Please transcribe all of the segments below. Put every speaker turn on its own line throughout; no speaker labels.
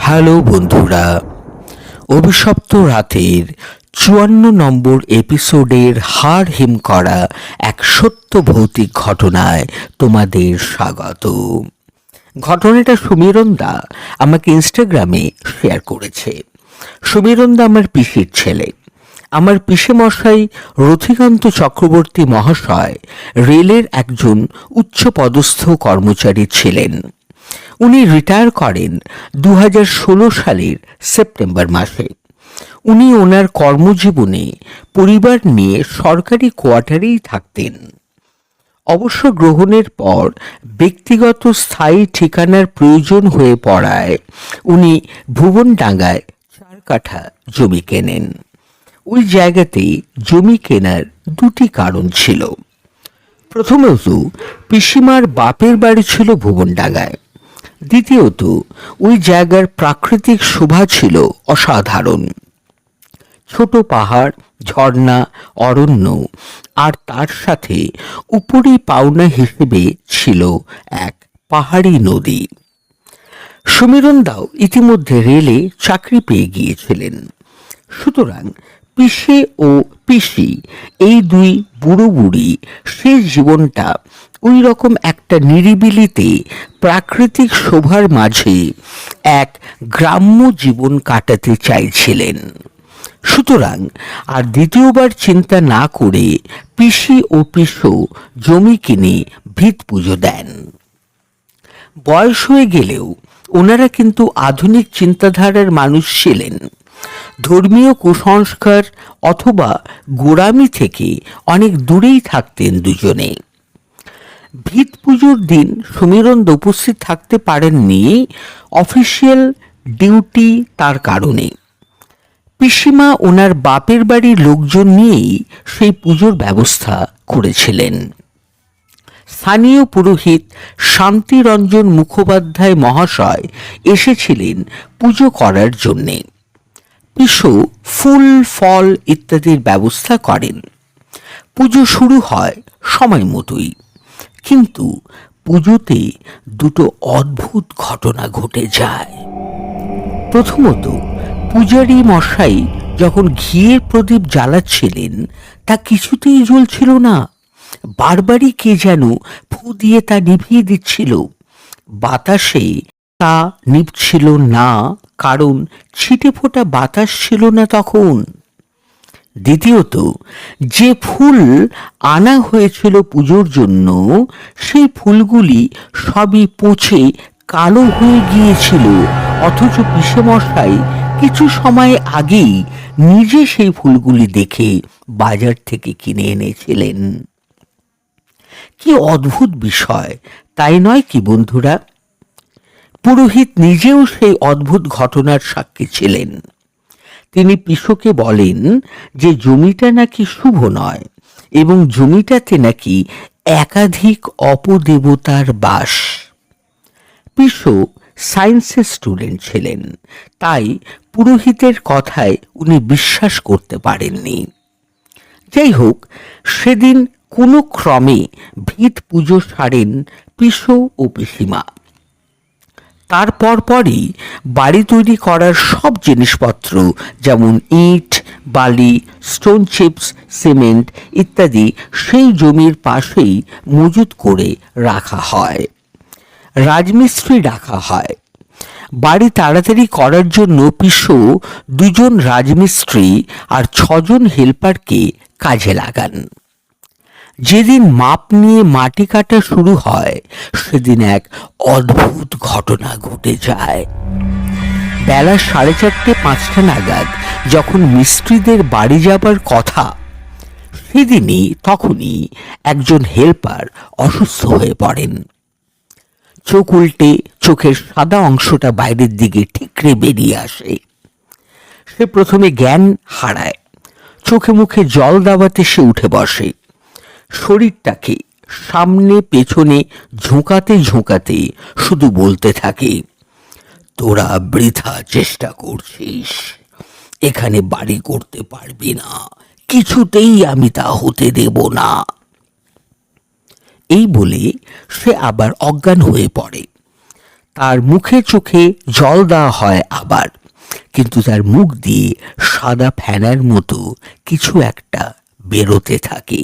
Hello বন্ধুরা, অভিশপ্ত রাতের ৫৪ নম্বর এপিসোডের হাড় হিম করা এক সত্য ভৌতিক ঘটনায় তোমাদের স্বাগত। ঘটনাটা সমীরণদা আমাকে ইনস্টাগ্রামে শেয়ার করেছে। সমীরণদা আমার পিসির ছেলে। আমার পিসেমশাই রথিকান্ত চক্রবর্তী মহাশয় রেলের একজন উচ্চপদস্থ কর্মচারী ছিলেন। উনি রিটায়ার করেন ২০১৬ সালের সেপ্টেম্বর মাসে। উনি ওনার কর্মজীবনে পরিবার নিয়ে সরকারি কোয়ার্টারেই থাকতেন। অবসর গ্রহণের পর ব্যক্তিগত স্থায়ী ঠিকানার প্রয়োজন হয়ে পড়ায় উনি ভুবনডাঙ্গায় ৪ কাঠা জমি কেনেন। ওই জায়গাতেই জমি কেনার দুটি কারণ ছিল। প্রথমত, পিসিমার বাপের বাড়ি ছিল ভুবনডাঙ্গায়। দ্বিতীয়ত, ওই জায়গার প্রাকৃতিক শোভা ছিল অসাধারণ। ছোট পাহাড়, ঝর্ণা, অরণ্য, আর তার সাথে উপরি পাওনা হিসেবে ছিল এক পাহাড়ি নদী। সমীরণদাও ইতিমধ্যে রেলে চাকরি পেয়ে গিয়েছিলেন। সুতরাং পিসে ও পিসি এই দুই বুড়ো বুড়ি শেষ জীবনটা ওই রকম একটা নিরিবিলিতে প্রাকৃতিক শোভার মাঝে এক গ্রাম্য জীবন কাটাতে চাইছিলেন। সুতরাং আর দ্বিতীয়বার চিন্তা না করে পিসি ও পিসো জমি কিনে ভিত পুজো দেন। বয়স হয়ে গেলেও ওনারা কিন্তু আধুনিক চিন্তাধারার মানুষ ছিলেন। ধর্মীয় কুসংস্কার অথবা গোড়ামি থেকে অনেক দূরেই থাকতেন দুজনে। ভিত পুজোর দিন সমীরণদা উপস্থিত থাকতে পারেননি অফিসিয়াল ডিউটি তার কারণে। পিসিমা ওনার বাপের বাড়ির লোকজন নিয়েই সেই পুজোর ব্যবস্থা করেছিলেন। স্থানীয় পুরোহিত শান্তিরঞ্জন মুখোপাধ্যায় মহাশয় এসেছিলেন পুজো করার জন্যে। পিসো ফুল ফল ইত্যাদির ব্যবস্থা করেন। পুজো শুরু হয় সময় মতোই, কিন্তু পুজোতে দুটো অদ্ভুত ঘটনা ঘটে যায়। প্রথমত, পূজারী মশাই যখন ঘিয়ের প্রদীপ জ্বালাচ্ছিলেন তা কিছুতেই জ্বলছিল না। বারবারই কে যেন ফু দিয়ে তা নিভিয়ে দিচ্ছিল। বাতাসে তা নিভছিল না, কারণ ছিটে ফোটা বাতাস ছিল না তখন। দ্বিতীয়ত, যে ফুল আনা হয়েছিল পুজোর জন্য সেই ফুলগুলি সবই পচে কালো হয়ে গিয়েছিল, অথচ পিসেমশাই কিছু সময় আগেই নিজে সেই ফুলগুলি দেখে বাজার থেকে কিনে এনেছিলেন। কি অদ্ভুত বিষয়, তাই নয় কি বন্ধুরা? পুরোহিত নিজেও সেই অদ্ভুত ঘটনার সাক্ষী ছিলেন। তিনি পিসোকে বলেন যে জমিটা নাকি শুভ নয় এবং জমিটাতে নাকি একাধিক অপদেবতার বাস। পিসো সায়েন্সের স্টুডেন্ট ছিলেন, তাই পুরোহিতের কথায় উনি বিশ্বাস করতে পারেননি। যাই হোক, সেদিন কোনো ক্রমে ভিত পুজো সারেন পিসো ও পিসিমা। তারপর পরই বাড়ি তৈরি করার সব জিনিসপত্র, যেমন ইট, বালি, স্টোন চিপস, সিমেন্ট ইত্যাদি সেই জমির পাশেই মজুত করে রাখা হয়। রাজমিস্ত্রি রাখা হয়। বাড়ি তাড়াতাড়ি করার জন্য পিসো ২জন রাজমিস্ত্রি আর ৬জন হেল্পারকে কাজে লাগান। যেদিন মাপ নিয়ে মাটি কাটা শুরু হয় সেদিন এক অদ্ভুত ঘটনা ঘটে যায়। বেলা ৪:৩০-৫টা নাগাদ যখন মিস্ত্রিদের বাড়ি যাবার কথা, তখনই একজন হেল্পার অসুস্থ হয়ে পড়েন। চোখ উল্টে চোখের সাদা অংশটা বাইরের দিকে ঠিকরে বেরিয়ে আসে। সে প্রথমে জ্ঞান হারায়। চোখে মুখে জল দাবাতে সে উঠে বসে। শরীরটাকে সামনে পেছনে ঝোঁকাতে ঝোঁকাতে শুধু বলতে থাকে, তোরা বৃথা চেষ্টা করছিস, এখানে বাড়ি করতে পারবি না, কিছুতেই আমি তা হতে দেব না। এই বলে সে আবার অজ্ঞান হয়ে পড়ে। তার মুখে চোখে জল দেওয়া হয় আবার, কিন্তু তার মুখ দিয়ে সাদা ফেনার মতো কিছু একটা বেরোতে থাকে।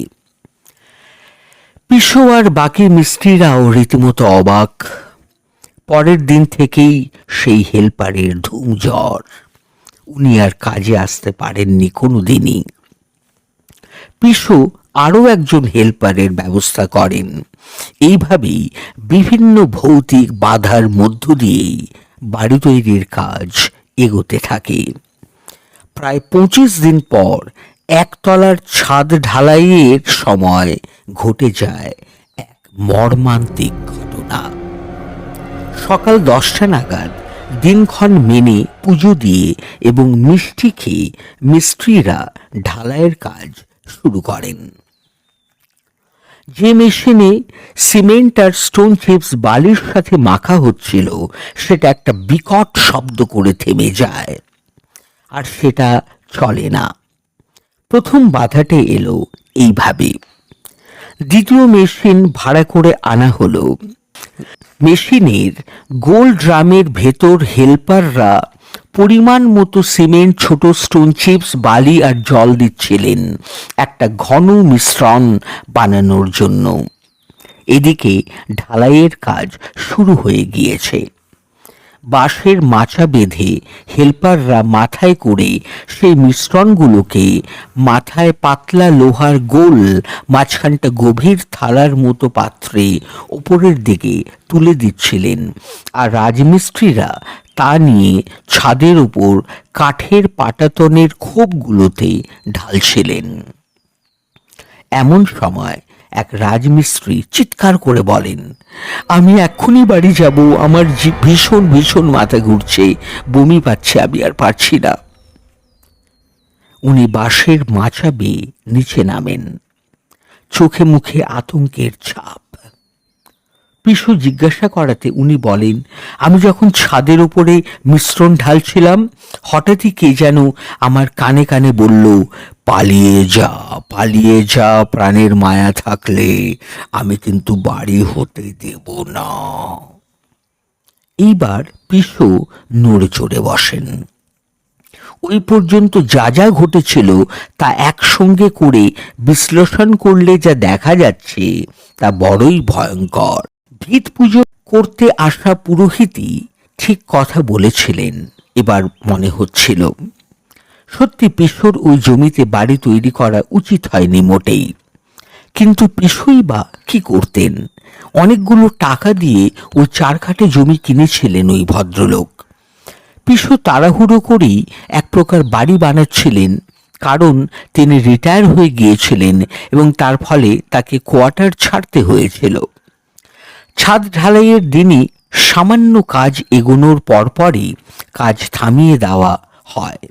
পিসো আর বাকি মিস্ত্রিরাও রীতিমতো অবাক। পরের দিন থেকেই সেই হেল্পারের ধুম জ্বর। উনি আর কাজে আসতে পারেননি কোনোদিনই। পিসো আরও একজন হেল্পারের ব্যবস্থা করেন। এইভাবেই বিভিন্ন ভৌতিক বাধার মধ্য দিয়েই বাড়ি তৈরির কাজ এগোতে থাকে। প্রায় 25 দিন পর একতলার ছাদ ঢালাইয়ের সময় ঘটে যায় এক মর্মান্তিক ঘটনা। সকাল 10টা নাগাদ দিনক্ষণ মেনে পুজো দিয়ে এবং মিষ্টি খেয়ে মিস্ত্রিরা ঢালাইয়ের কাজ শুরু করেন। যে মেশিনে সিমেন্ট আর স্টোন চিপস বালির সাথে মাখা হচ্ছিল সেটা একটা বিকট শব্দ করে থেমে যায়, আর সেটা চলে না। প্রথম বাধাটা এলো এইভাবে। দ্বিতীয় মেশিন ভাড়া করে আনা হলো। মেশিনের গোল ড্রামের ভেতর হেল্পাররা পরিমাণ মতো সিমেন্ট, ছোট স্টোন চিপস, বালি আর জল দিচ্ছিলেন একটা ঘন মিশ্রণ বানানোর জন্য। এদিকে ঢালাইয়ের কাজ শুরু হয়ে গিয়েছে। বাঁশের মাচা বেঁধে হেল্পাররা মাথায় করে সেই মিশ্রণগুলোকে মাথায় পাতলা লোহার গোল, মাঝখানটা গভীর থালার মতো পাত্রে ওপরের দিকে তুলে দিচ্ছিলেন, আর রাজমিস্ত্রিরা তা নিয়ে ছাদের উপর কাঠের পাটাতনের খোপগুলোতে ঢালছিলেন। এমন সময় এক রাজমিস্ত্রি চিৎকার করে বলেন, আমি এক্ষুনি বাড়ি যাব, আমার ভীষণ ভীষণ মাথা ঘুরছে, বমি পাচ্ছে, আমি আর পারছি না। উনি বাঁশের মাচা বেয়ে নিচে নামেন, চোখে মুখে আতঙ্কের ছাপ। পিসু জিজ্ঞাসা করাতে উনি বলেন, আমি যখন ছাদের উপরে মিশ্রণ ঢালছিলাম হঠাৎই কে যেন আমার কানে কানে বলল, পালিয়ে যা, পালিয়ে যা, প্রাণের মায়া থাকলে, আমি কিন্তু বাড়ি হতে দেব না। এইবার পিসু নড়ে চড়ে বসেন। ওই পর্যন্ত যা যা ঘটেছিল তা একসঙ্গে করে বিশ্লেষণ করলে যা দেখা যাচ্ছে তা বড়ই ভয়ঙ্কর। ভিত পুজো করতে আসা পুরোহিতই ঠিক কথা বলেছিলেন। এবার মনে হচ্ছিল সত্যি পিসুর ওই জমিতে বাড়ি তৈরি করা উচিত হয়নি মোটেই। কিন্তু পিসুই বা কি করতেন? অনেকগুলো টাকা দিয়ে ওই 4 কাঠা জমি কিনেছিলেন ওই ভদ্রলোক। পিসু তাড়াহুড়ো করেই এক প্রকার বাড়ি বানাচ্ছিলেন, কারণ তিনি রিটায়ার হয়ে গিয়েছিলেন এবং তার ফলে তাকে কোয়ার্টার ছাড়তে হয়েছিল। ছাদ ঢালাইয়ের দিনই সামান্য কাজ এগোনোর পরপরই কাজ থামিয়ে দেওয়া হয়।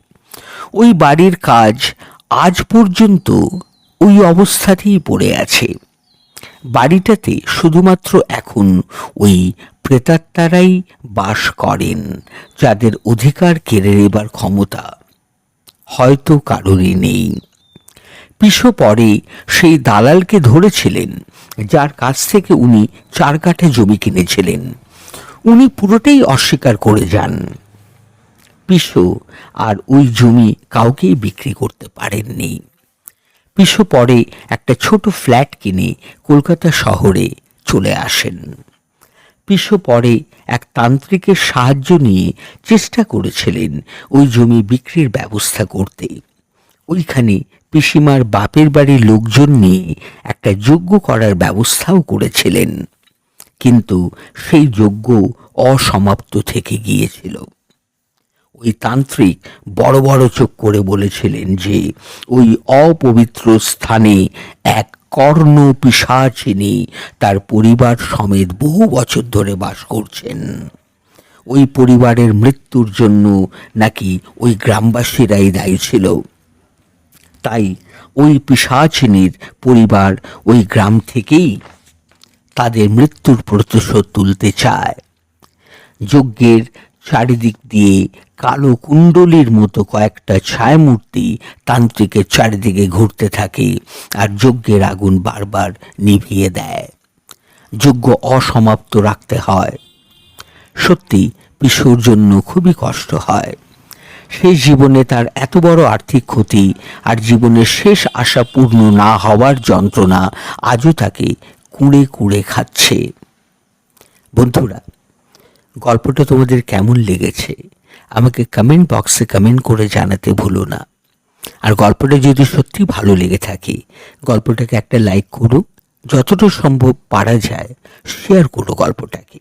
ওই বাড়ির কাজ আজ পর্যন্ত ওই অবস্থাতেই পড়ে আছে। বাড়িটাতে শুধুমাত্র এখন ওই প্রেতাত্মারাই বাস করেন, যাদের অধিকার কেড়ে নেবার ক্ষমতা হয়তো কারোরই নেই। পিসু পরে সেই দালালকে ধরেছিলেন যার কাছ থেকে উনি 4 কাঠা জমি কিনেছিলেন। উনি পুরোটাই অস্বীকার করে যান। পিসু আর ওই জমি কাউকেই বিক্রি করতে পারেননি। পিসু পরে একটা ছোট ফ্ল্যাট কিনে কলকাতা শহরে চলে আসেন। পিসু পরে এক তান্ত্রিকের সাহায্য নিয়ে চেষ্টা করেছিলেন ওই জমি বিক্রির ব্যবস্থা করতে। ওইখানে পিসিমার বাপের বাড়ির লোকজন নিয়ে একটা যজ্ঞ করার ব্যবস্থাও করেছিলেন, কিন্তু সেই যজ্ঞ অসমাপ্ত থেকে গিয়েছিল। ওই তান্ত্রিক বড় বড় চোখ করে বলেছিলেন যে ওই অপবিত্র স্থানে এক কর্ণ পিশাচিনী তার পরিবার সমেত বহু বছর ধরে বাস করছেন। ওই পরিবারের মৃত্যুর জন্য নাকি ওই গ্রামবাসীরাই দায়ী ছিল। তাই ওই পিশাচিনীর পরিবার ওই গ্রাম থেকেই তাদের মৃত্যুর প্রতিশোধ তুলতে চায়। যজ্ঞের চারিদিক দিয়ে কালো কুণ্ডলীর মতো কয়েকটা ছায়ামূর্তি তান্ত্রিকের চারিদিকে ঘুরতে থাকে আর যজ্ঞের আগুন বারবার নিভিয়ে দেয়। যজ্ঞ অসমাপ্ত রাখতে হয়। সত্যি পিসুর জন্য খুবই কষ্ট হয়। সেই জীবনে তার এত বড় আর্থিক ক্ষতি আর জীবনের শেষ আশা পূর্ণ না হওয়ার যন্ত্রণা আজও তাকে কুঁড়ে কুঁড়ে খাচ্ছে। বন্ধুরা, গল্পটা তোমাদের কেমন লেগেছে আমাকে কমেন্ট বক্সে কমেন্ট করে জানাতে ভুলো না। আর গল্পটা যদি সত্যি ভালো লেগে থাকে গল্পটাকে একটা লাইক করো, যতটা সম্ভব পারা যায় শেয়ার করো গল্পটাকে।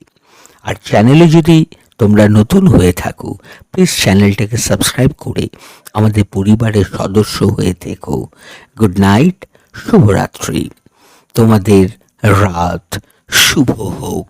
আর চ্যানেলে যদি তোমরা নতুন হয়ে থাকো প্লিজ চ্যানেলটাকে সাবস্ক্রাইব করে আমাদের পরিবারের সদস্য হয়ে থেকো। গুড নাইট, শুভরাত্রি, তোমাদের রাত শুভ হোক।